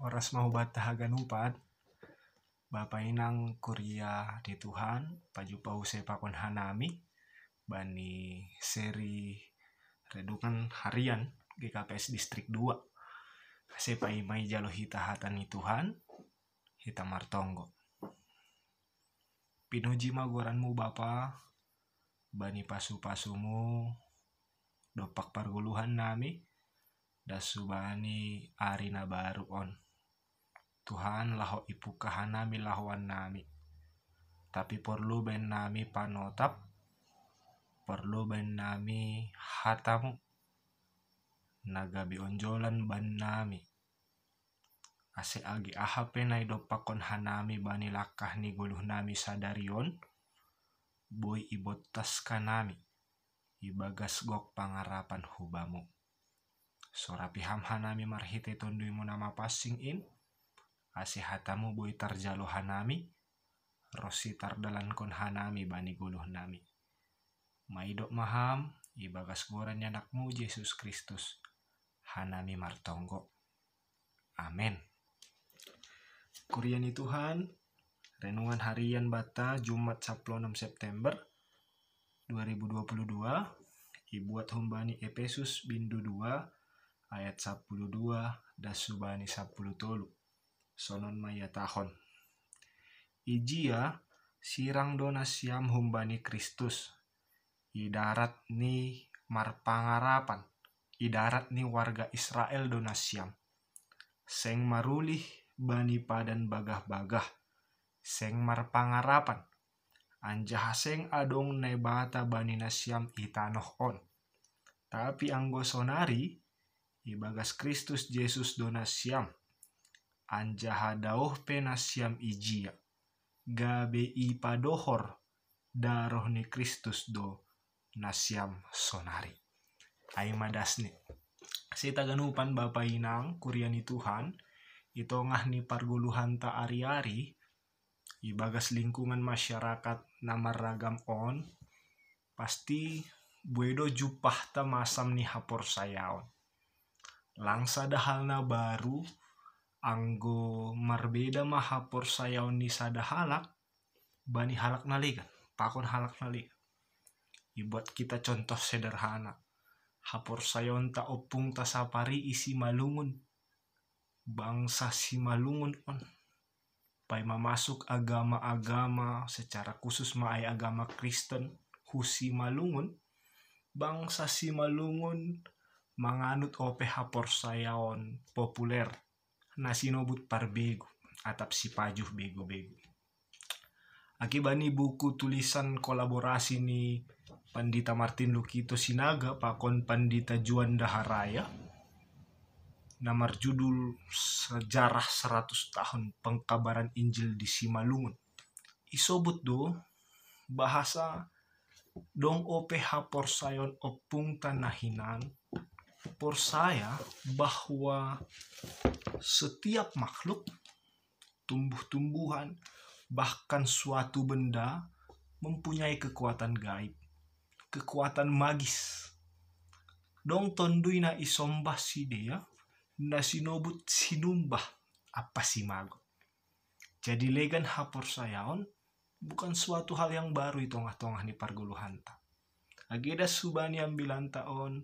Oras mau batahagan upat, Bapak inang kuliah di Tuhan, paju pause pakon hanami, bani seri redukan harian GKPS Distrik 2. Sepai mai jalo hita hatani Tuhan, hita martonggo. Pinuji magoranmu Bapa, bani pasu-pasumu, dopak parguluhan nami, dasubani arina baru on. Tuhan laho ipukahan nami lahuan nami. Tapi perlu ben nami panotap, perlu ben nami hatamu. Nagabi onjolan ban nami. Ase agi ahape nai dopakon hanami bani lakah ni guluh nami sadarion. Boy ibotas kanami. Ibagas gok pangarapan hubamu. Sorapi hamhanami marhite tonduimu nama passing in. Ase hatamu boy tarjalo hanami, rosi tardalan kon hanami bani guluh nami. Maidok maham, ibagas goran anakmu Yesus Kristus, hanami martonggo. Amin. Kuriani Tuhan, renungan harian bata Jumat 16 September 2022, ibuat humbani Efesus bindu 2 ayat 12 dasubani 10 tolu. Sonon maya tahon. Ijia sirang dona siam humbani Kristus. Idarat ni marpangarapan. Idarat ni warga Israel dona siam. Seng marulih bani padan bagah-bagah. Seng marpangarapan. Anjah seng adong nebata bani nasiam itanoh on. Tapi anggo sonari ibagas Kristus Yesus dona siam. Anjaha dauh penasiam ijia. Gabe ipadohor daroh ni Kristus do nasiam sonari. Ay madasni. Sita ganupan Bapa inang kuriani Tuhan. Itongah ni parguluhan ta ari-ari. Ibagas lingkungan masyarakat namar ragam on. Pasti buedo jupah ta masam ni hapor sayaon. Langsa dahalna baru. Anggo marbeda mahapor sayaon ni sada halak, bani halak naligan, pakon halak naligan. Ibuat kita contoh sederhana. Hapor sayaon ta opung ta sapari isi malungun. Bangsa si malungun on. Pai mamasuk agama-agama secara khusus maay agama Kristen, husi malungun. Bangsa si malungun manganut ope hapor sayaon populer. Nasinobut parbego atap si pajuh bego-bego. Akibani buku tulisan kolaborasi ni Pandita Martin Lukito Sinaga pakon Pandita Juan Daharaya. Namar judul Sejarah 100 Tahun Pengkabaran Injil di Simalungun. Isobut do bahasa dong ope hapor sayon opung tanahinan. Persaya bahwa setiap makhluk, tumbuh-tumbuhan, bahkan suatu benda mempunyai kekuatan gaib, kekuatan magis. Dong tondui na isombah si dia, na sinobut sinumbah apa si mago. Jadi legan hapor sayaon bukan suatu hal yang baru di tengah-tengah ni parguluhanta. Ageda subani ambilan taon,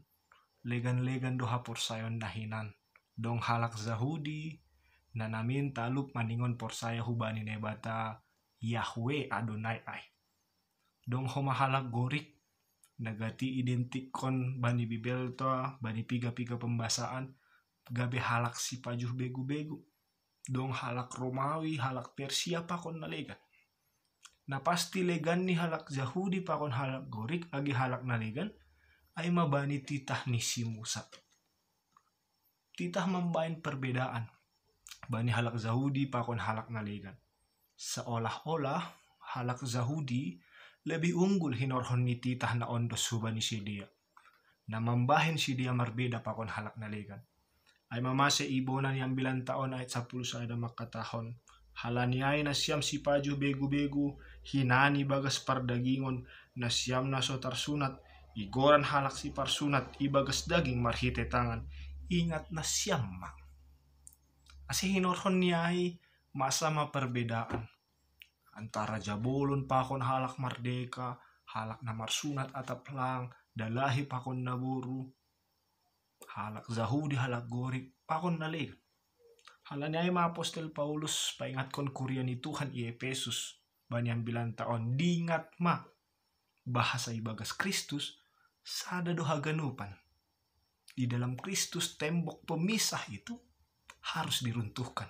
legan-legan do hapor sayon nahinan. Dong halak Zahudi nanamin talup maningon porsaya hubani nebata Yahweh Adonai ay. Dong homa halak gorik nagati identik kon bani bibel toa bani piga-piga pembasaan gabe halak si pajuh begu-begu. Dong halak Romawi halak Persia pakon nalegan. Na pasti legan ni halak Zahudi pakon halak gorik agi halak nalegan ay mabani titah ni si Musa. Titah membain perbedaan. Bani halak Zahudi pakon halak nalegan. Seolah-olah halak Zahudi lebih unggul hinorhon ni titah na ondos subani si dia. Na membahin si dia marbeda pakon halak nalegan. Ay mamase ibonan yang bilang taon ayat 10 sada makatahon. Halani ay na siam si pajuh begu-begu. Hinani bagas pardagingon. Na siam na sotar sunat. Igoran halak si parsunat. Ibagas daging marhite tangan. Ingat na siam mang. Ase hinorhon niai masa ma perbedaan antara jabolon pakon halak merdeka, halak na marsunat atap lang, dalahi pakon naboru, halak zahudi halak gorik pakon naleg. Halaniai ma Apostol Paulus paingatkon kurian ni Tuhan i Efesus banian bilang taon diingat ma bahasa ibagas Kristus sada do haganupan. Di dalam Kristus tembok pemisah itu harus diruntuhkan.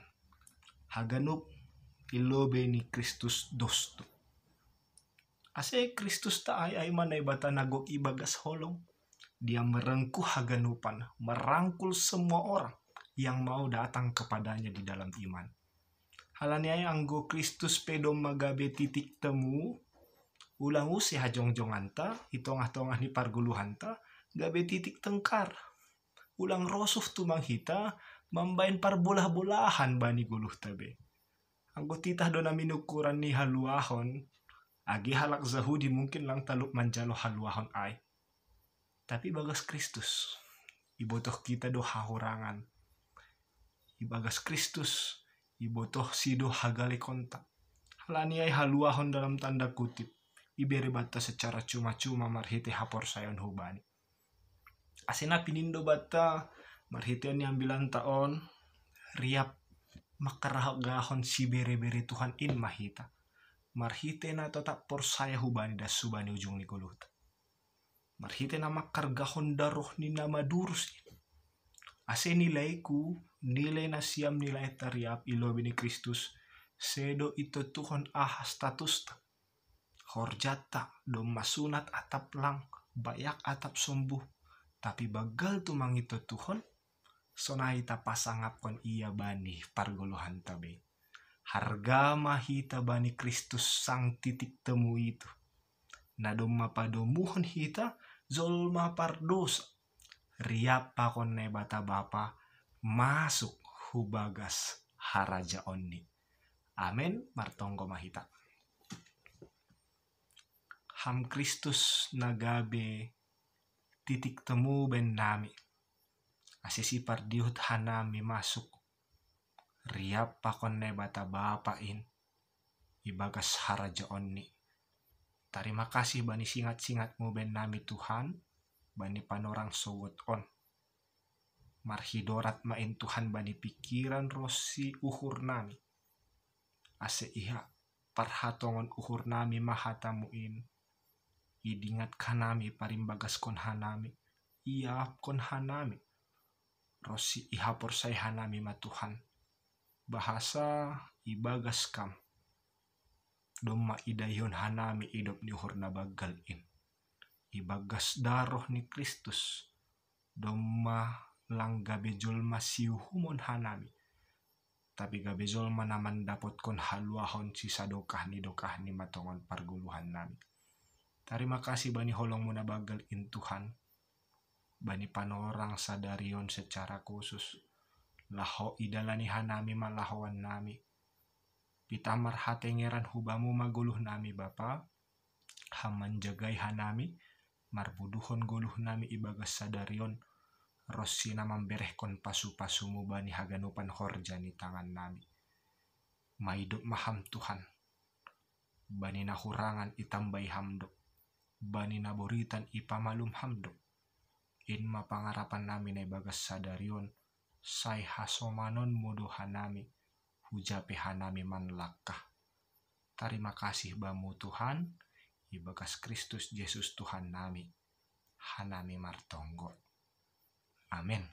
Haganup ilobe ni Kristus dosto. Ase Kristus ta ay manay bata nagok ibagas holong. Dia merengkuh haganupan, merangkul semua orang yang mau datang kepadanya di dalam iman. Halaniai anggo Kristus pedom magabe titik temu, ulang usi hajong-jonganta, hitongah-tongah ni parguluhanta, gabe titik tengkar. Ulang rosuh tumang hita, mambain parbolah-bolahan bani guluh tabe. Anggo titah dona minukuran ni haluahon, agi halak zahudi mungkin lang taluk manjalo haluahon ay. Tapi bagas Kristus, ibotoh kita do hahurangan. Ibagas Kristus, ibotoh sido hagale kontak. Halaniai haluahon dalam tanda kutip, iberi bata secara cuma-cuma marhite hapor sayon hubani. Asena pinindo bata marhitean yang bilang taon, riap makarahagahon si bere-bere Tuhan in mahita. Marhite na tetap porsaya hubani das subani ujung ni kulut. Marhite na makargahon daroh ni nama durus. Ase nilaiku, nilai na siam nilai tariap ilobi ni Kristus, sedo ito Tuhan status ta. Horjata, dom masunat atap lang, bayak atap sombuh. Tapi bagal tumang ito Tuhan, sonai ta pasangapkon iya bani parguluhan tabe. Harga mahita bani Kristus sang titik temu itu. Nadom mapadomuhon hita, zol mapardosa. Riap pakon ne bata bapa masuk hubagas haraja onni. Amen martonggo mahita. Ham Kristus nagabe titik temu ben nami. Asisi pardiut hanami masuk. Riap pakon ne bata bapa in ibagas haraja onni. Terima kasih bani singat-singatmu ben nami Tuhan. Bani panorang sowot on. Marhidorat main Tuhan bani pikiran rosi uhur nami. Ase iha parhatongon uhur nami mahatamuin. Idingat kanami parimbagas kon hanami. Iap kon hanami. Rosi iha porsai hanami ma Tuhan. Bahasa ibagas kam. Doma idayon hanami idop ni uhur na bagal in. Ibagas daroh ni Kristus doma lang gabe jolma siuhumon hanami tapi gabe jolma naman dapot kon haluahon sisa dokah ni matongon parguluhan nami. Terima kasih bani holong muna bagal in Tuhan bani panorang sadarion secara khusus laho idalani hanami malahoan nami pitamar hatengeran hubamu maguluh nami Bapa haman jagai hanami marbuduhon goluh nami ibagas sadarion rossina mamberehkon pasu-pasumu bani haganupan horja ni tangan nami. Maidop maham Tuhan. Bani nahurangan itambai hamdo. Bani naboritan ipamalum hamdo. In mapangarapan nami na ibagas sadarion say hasomanon muduhan nami hujape hanami manlakah. Terima kasih bamu Tuhan. Ibagas Kristus Yesus Tuhan nami, hanami martonggo. Amin.